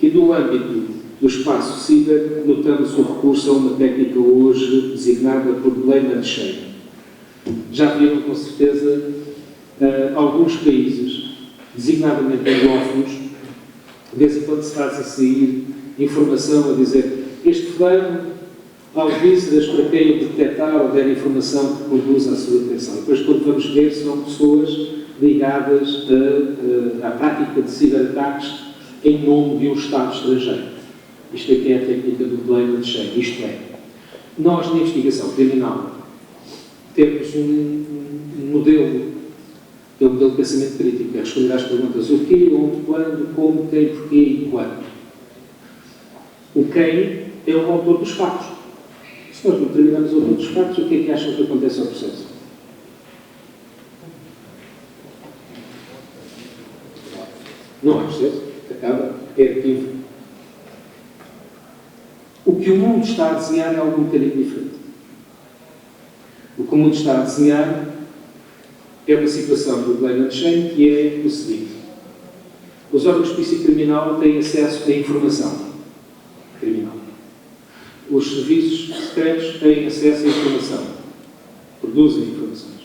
E no âmbito do espaço ciber, notamos o recurso a uma técnica hoje designada por blame and shame. Já viram, com certeza, alguns países, designadamente anglófonos, de vez em quando se faz a sair informação a dizer este fulano, ao vísceras para quem o detectar ou der informação que conduz à sua detenção. E depois, quando vamos ver, são pessoas ligadas à prática de ciberataques em nome de um Estado estrangeiro. Isto aqui é a técnica do blame and shame. Isto é, nós na investigação criminal temos um modelo, que é o modelo de pensamento crítico, é responder às perguntas o quê, onde, quando, como, quem, porquê e quando. O quem é o autor dos fatos. Se nós não determinamos o autor dos fatos, o que é que acham que acontece ao processo? Não há processo, acaba, é arquivo. O que o mundo está a desenhar é algo um bocadinho diferente. O que o mundo está a desenhar é uma situação do blame and shame que é o seguinte: os órgãos de polícia criminal têm acesso à informação criminal. Os serviços secretos têm acesso à informação, produzem informações.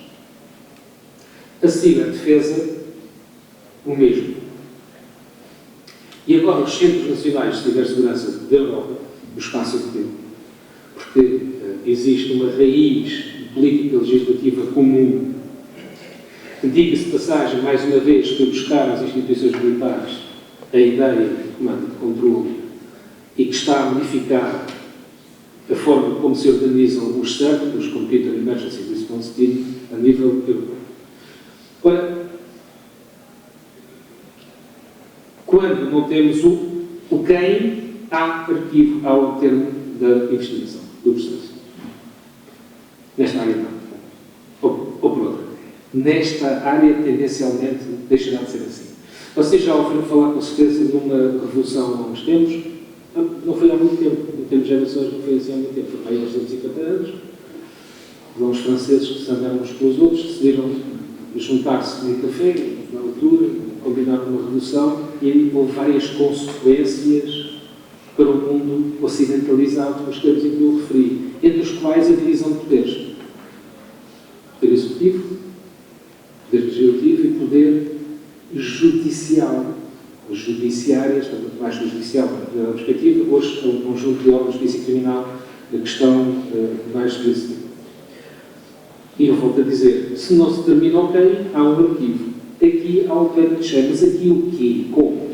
A ciberdefesa, o mesmo. E agora os Centros Nacionais de Cibersegurança da Europa, do espaço europeu, porque existe uma raiz de política legislativa comum, que, diga-se de passagem, mais uma vez, foi buscar às instituições militares a ideia de comando e de controle e que está a modificar a forma como se organizam os CERT, os Computer Emergency Response Team, a nível europeu. Ora, quando não temos o quem, há arquivo ao termo da investigação, do processo. Nesta área não. Ou por outra. Nesta área, tendencialmente, deixará de ser assim. Vocês já ouviram falar, com certeza, de uma revolução há uns tempos. Não foi há muito tempo. Em termos de gerações, não foi assim há muito tempo. Foi há 250 anos. Os franceses que se andaram uns pelos outros, decidiram juntar-se num café, na altura, combinaram uma revolução e houve várias consequências para o mundo ocidentalizado, nos termos em que eu referi, entre os quais a divisão de poderes. Poder executivo, poder legislativo e poder judicial. Os judiciários, tanto mais do judicial, na perspectiva, hoje é um conjunto de órgãos de polícia criminal que estão mais desse tipo. E eu volto a dizer, se não se termina o quem, há um arquivo. Aqui há o plano de chama, mas aqui o quê? Como?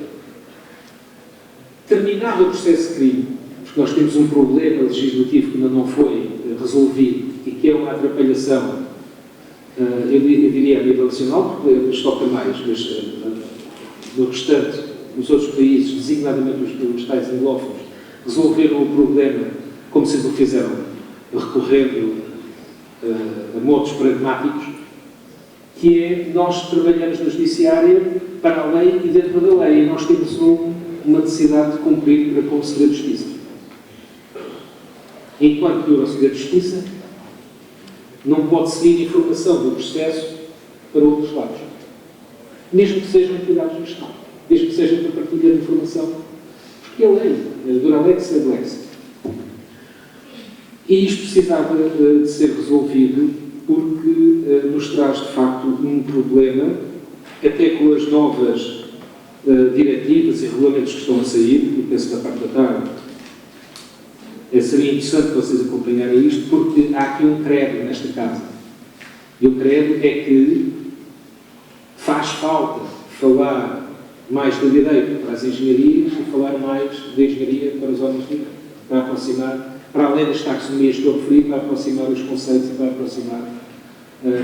Terminado o processo de crime, porque nós temos um problema legislativo que ainda não foi resolvido e que é uma atrapalhação, eu diria a nível nacional, porque nos toca mais, mas no restante, nos outros países, designadamente os tais anglófonos, resolveram o problema como sempre o fizeram, recorrendo a modos pragmáticos, que é nós trabalhamos na judiciária para a lei e dentro da lei, e nós temos uma necessidade de cumprir para com o segredo de justiça. Enquanto dura o segredo de justiça, não pode seguir informação do processo para outros lados. Mesmo que sejam entidades do Estado. Mesmo que sejam para partilhar informação. Porque é lei. Dura lex ad lex. E isto precisava de ser resolvido porque nos traz, de facto, um problema, até com as novas diretivas e regulamentos que estão a sair, e penso que da parte da tarde seria interessante vocês acompanharem isto, porque há aqui um credo nesta casa. E o credo é que faz falta falar mais do direito para as engenharias e falar mais da engenharia para os homens de direito, para aproximar, para além das taxonomias que eu referi, para aproximar os conceitos e para aproximar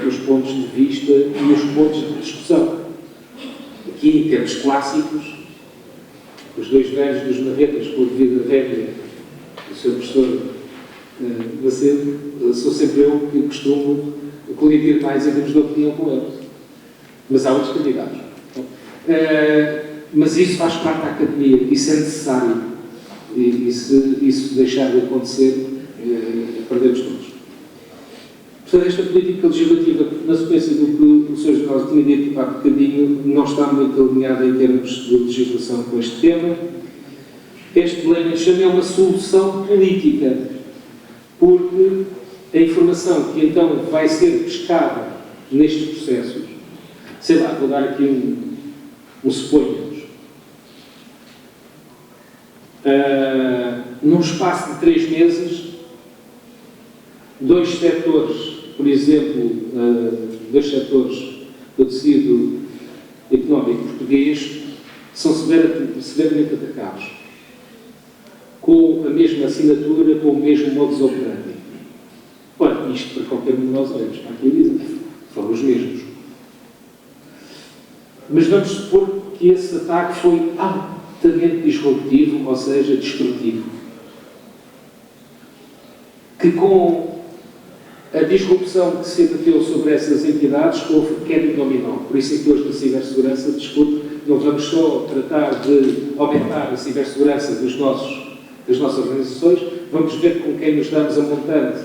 os pontos de vista e os pontos de discussão. Aqui, em termos clássicos, os dois velhos dos marretas, com a devida rédea do seu professor Macedo, sou sempre eu que costumo colidir mais em termos de opinião com eles. Mas há outros candidatos. Mas isso faz parte da academia, isso é necessário. E se isso deixar de acontecer, perdemos todos. Portanto, esta política legislativa, na sequência do que o Sr. General tinha dito há bocadinho, não está muito alinhada em termos de legislação com este tema. Este blame and shame é uma solução política, porque a informação que então vai ser pescada nestes processos, sei lá, vou dar aqui um suponhamos. Num espaço de 3 meses, 2 setores, por exemplo, 2 setores do tecido económico português são severamente atacados, com a mesma assinatura, com o mesmo modus operandi. Ora, isto para qualquer um de nós olhos, está aqui a dizer, foram os mesmos. Mas vamos supor que esse ataque foi altamente disruptivo, ou seja, destrutivo. Que com a disrupção que se abateu sobre essas entidades houve queda dominó. Por isso é que hoje na cibersegurança discute não vamos só tratar de aumentar a cibersegurança das nossas organizações, vamos ver com quem nos damos a montante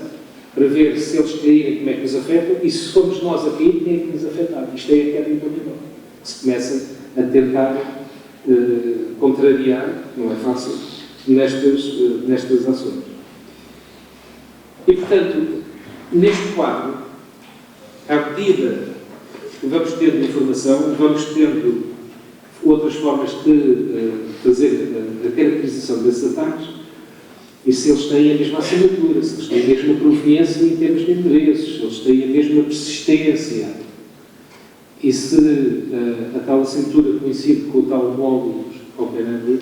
para ver se eles caírem, como é que nos afetam, e se formos nós a cair, quem é que nos afetar. Isto é a queda em dominó. Se começa a tentar contrariar, não é fácil, nestas ações. E, portanto, neste quadro, à medida que vamos tendo informação, vamos tendo outras formas de fazer a caracterização desses ataques, e se eles têm a mesma assinatura, se eles têm a mesma proveniência em termos de endereços, se eles têm a mesma persistência, e se a tal assinatura coincide com o tal módulo operandi,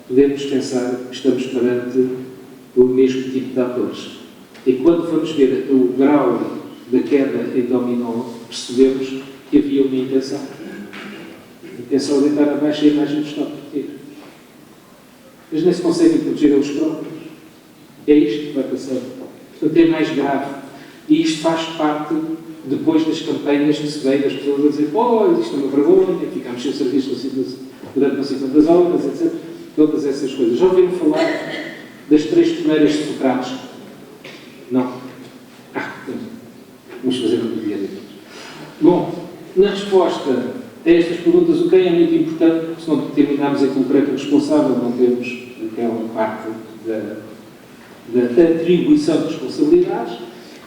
podemos pensar que estamos perante o mesmo tipo de atores. E quando vamos ver o grau da queda em dominó, percebemos que havia uma intenção. A intenção de deitar abaixo a imagem do Estado português. Mas nem se conseguem proteger eles próprios. É isto que vai passar. Portanto, é mais grave. E isto faz parte, depois das campanhas que se vê das pessoas a dizer isto é uma vergonha, ficámos sem serviço durante não sei quantas horas, etc. Todas essas coisas. Já ouviram falar das 3 peneiras de Sócrates? Não? Vamos fazer uma dia depois. Bom, na resposta a estas perguntas, o quem é muito importante, porque se não determinarmos em concreto o responsável, não temos aquela parte da atribuição de responsabilidades,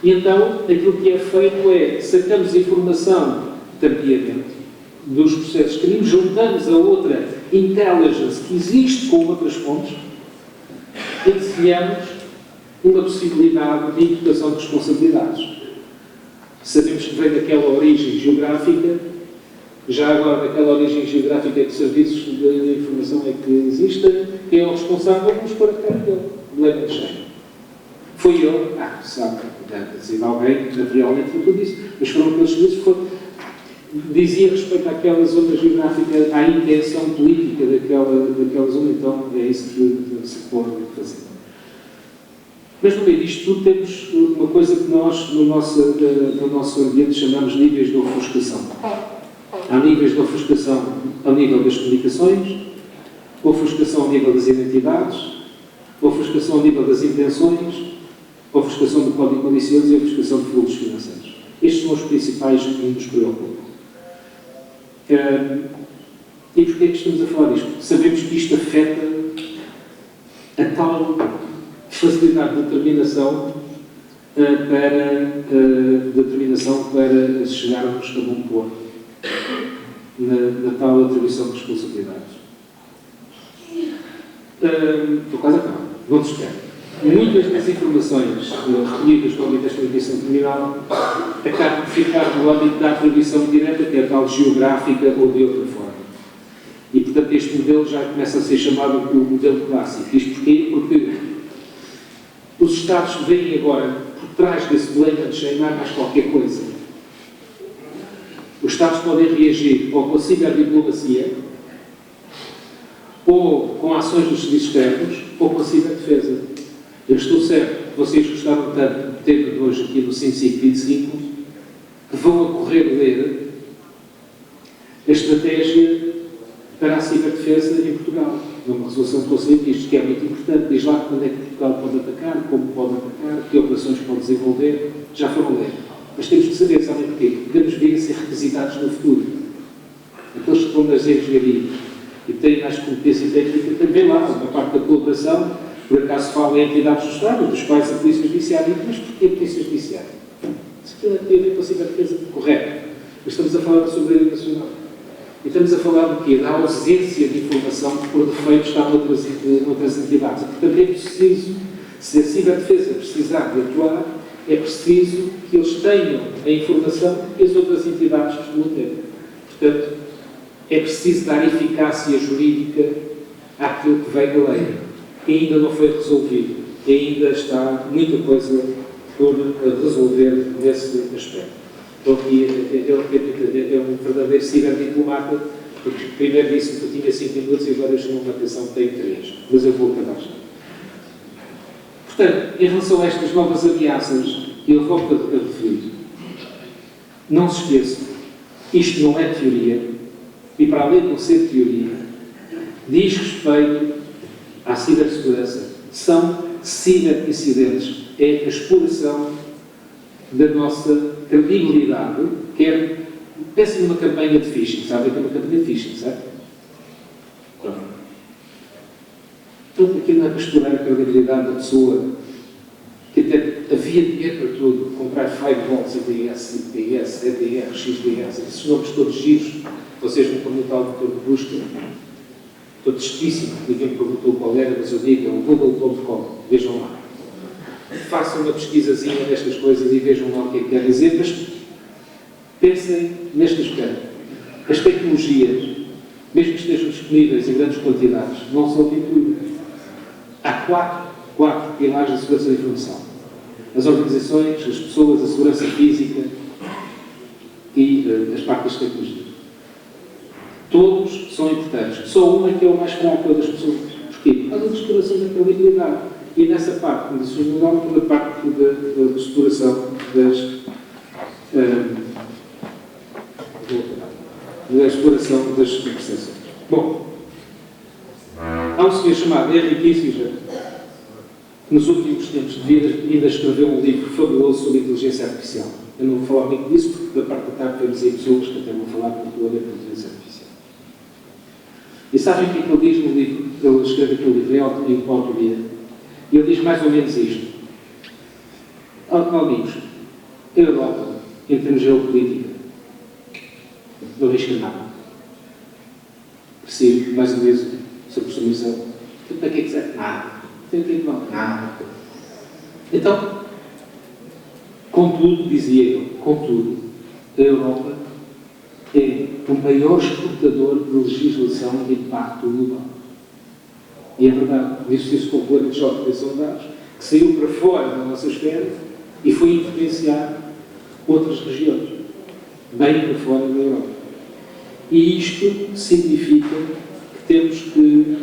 e então aquilo que é feito é sacamos informação tardiamente dos processos de crime, juntamos a outra intelligence que existe com outras fontes e desenhamos uma possibilidade de imputação de responsabilidades. Sabemos que vem daquela origem geográfica, já agora daquela origem geográfica de serviços de informação é que existem, quem é o responsável, vamos pôr a cara dele, lembra de cheio. Foi ele, sabe, deve ter sido alguém, naturalmente foi tudo isso, mas foram aqueles serviços que dizia respeito àquela zona geográfica, à intenção política daquela zona, então é isso que se pode fazer. Mas no meio disto tudo temos uma coisa que nós, no nosso ambiente, chamamos de níveis de ofuscação. Há níveis de ofuscação ao nível das comunicações, ofuscação ao nível das identidades, ofuscação ao nível das intenções, ofuscação do código malicioso e ofuscação de fluxos financeiros. Estes são os principais que nos preocupam. E porquê é que estamos a falar disto? Sabemos que isto afeta a tal facilidade de determinação para chegarmos a bom porto na tal atribuição de responsabilidades. Estou quase a acabar, não se espera. Muitas das informações recolhidas no âmbito desta investigação criminal acabam de ficar no âmbito da atribuição direta, que é a tal geográfica ou de outra forma. E, portanto, este modelo já começa a ser chamado o modelo clássico. Isto porquê? Porque os Estados veem agora, por trás desse blame and shame, mais qualquer coisa. Os Estados podem reagir ou com a ciberdiplomacia, ou com ações dos serviços externos, ou com a ciberdefesa. Eu estou certo que vocês gostaram tanto do tema de hoje aqui no 5525, que vão a correr ler a estratégia para a ciberdefesa em Portugal. Numa resolução do Conselho diz que é muito importante, diz lá quando é que Portugal pode atacar, como pode atacar, que operações pode desenvolver, já foram ler. Mas temos que saber, sabem porquê? Podemos vir a ser requisitados no futuro. Aqueles que estão nas engenharias e têm mais competência técnica, também lá, na parte da colaboração, por acaso falam em entidades do Estado, dos quais a Polícia Judiciária, mas porquê a Polícia Judiciária? Se aquilo tem a ver com a ciberdefesa, correto. Mas estamos a falar da soberania nacional. E estamos a falar do quê? Da ausência de informação que, por defeito, está noutras entidades. Portanto, é preciso, se a ciberdefesa precisar de atuar, é preciso que eles tenham a informação que as outras entidades costumam ter. Portanto, é preciso dar eficácia jurídica àquilo que vem da lei. E ainda não foi resolvido. E ainda está muita coisa por resolver nesse aspecto. Então, aqui, é um verdadeiro ciberdiplomata, porque primeiro disse que eu tinha 5 minutos e agora chamou-me a atenção que tenho 3. Mas eu vou acabar já. Portanto, em relação a estas novas ameaças, eu volto a referir. Não se esqueçam, isto não é teoria, e para além de não ser teoria, diz respeito à cibersegurança. São ciberincidentes. É a exploração da nossa credibilidade, pense numa campanha de phishing, sabe? É uma campanha de phishing, certo? Pronto. Tudo aquilo não é para explorar a credibilidade da pessoa, que até havia dinheiro para tudo, comprar firewalls, EDS, IPS, EDR, XDS, esses nomes todos giros, vocês não perguntam ao doutor de busca, estou tristíssimo, ninguém me perguntou qual era, mas eu digo, é o google.com, vejam lá. Façam uma pesquisazinha nestas coisas e vejam lá o que é que quer dizer, mas pensem neste aspecto. As tecnologias, mesmo que estejam disponíveis em grandes quantidades, não são intuitivas. Há quatro pilares da segurança da informação. As organizações, as pessoas, a segurança física e as partes das tecnologias. Todos são importantes. Só uma que é o mais fraco das pessoas. Porquê? Por causa da exploração da credibilidade. E nessa parte, como disse o Miguel, toda a parte da exploração da exploração das percepções. Bom, há um senhor chamado Henry Kissinger, que nos últimos tempos de vida ainda escreveu um livro fabuloso sobre inteligência artificial. Eu não vou falar muito disso, porque da parte da tarde temos aí pessoas que até vão falar particularmente de inteligência artificial. E sabem o que é que ele diz no livro? Ele escreve aquele livro em autoria. E ele diz mais ou menos isto. Amigos, a Europa, em termos de geopolítica, não arrisca nada. Percebo, mais uma vez, sobre presumição. Então, para que é que serve? Nada. Tem que não? Nada. Então, contudo, dizia ele, contudo, a Europa é o maior exportador de legislação de impacto global. E é verdade, disse isso com o plano de proteção de dados, que saiu para fora da nossa esfera e foi influenciar outras regiões, bem para fora da Europa. E isto significa que temos que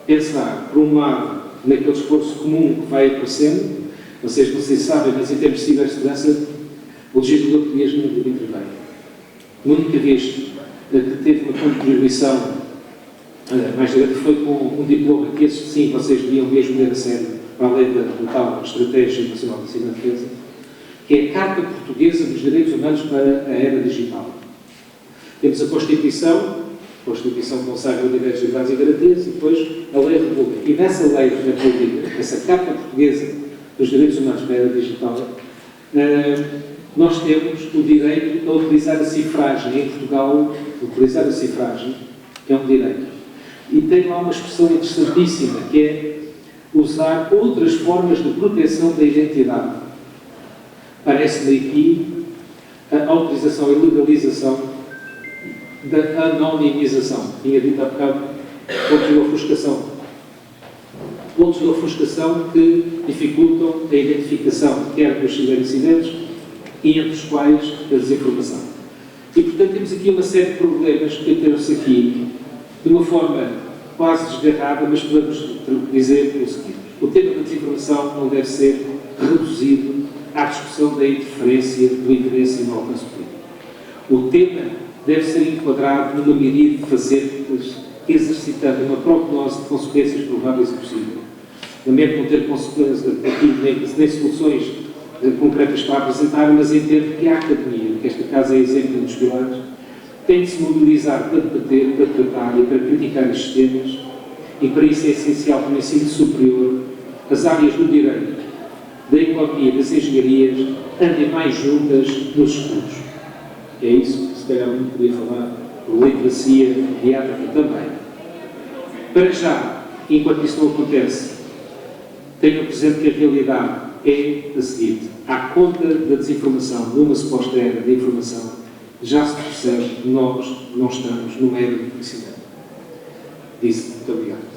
pensar, por um lado, naquele esforço comum que vai aparecendo. Vocês não sei se sabem, mas em termos de cibersegurança, o legislador português nunca interveio. A única vez que teve uma contribuição mais grande foi com um diploma que esse sim vocês deviam mesmo ler a sério, para além da tal Estratégia Nacional de Ciberdefesa, que é a Carta Portuguesa dos Direitos Humanos para a Era Digital. Temos a Constituição que consagra direitos, liberdades e garantias, e depois a Lei República. E nessa Lei República, essa Carta Portuguesa dos Direitos Humanos para a Era Digital, nós temos o direito a utilizar a cifragem. Em Portugal, utilizar a cifragem é um direito. E tem lá uma expressão interessantíssima, que é usar outras formas de proteção da identidade. Parece-me aqui a autorização e legalização da anonimização. Tinha dito há bocado pontos de ofuscação. Pontos de ofuscação que dificultam a identificação, quer dos ciberincidentes, e entre os quais a desinformação. E, portanto, temos aqui uma série de problemas que eu trouxe aqui de uma forma quase desgarrada, mas podemos dizer o seguinte: o tema da desinformação não deve ser reduzido à discussão da interferência, do interesse e do alcance político. O tema deve ser enquadrado numa medida de facetas, exercitando uma prognose de consequências prováveis e possíveis. Lamento não ter consequências aqui, nem soluções concretas para apresentar, mas entendo que a academia, que esta casa é exemplo dos pilares, tem de se mobilizar para debater, para tratar e para criticar estes temas, e para isso é essencial que no ensino superior as áreas do direito, da economia e das engenharias andem mais juntas nos estudos. É isso que se calhar muito podia falar, por literacia mediática também. Para já, enquanto isso não acontece, tenham presente que a realidade é a seguinte: à conta da desinformação, numa suposta era da informação, já se percebe que nós não estamos numa era de publicidade. Disse, muito obrigado.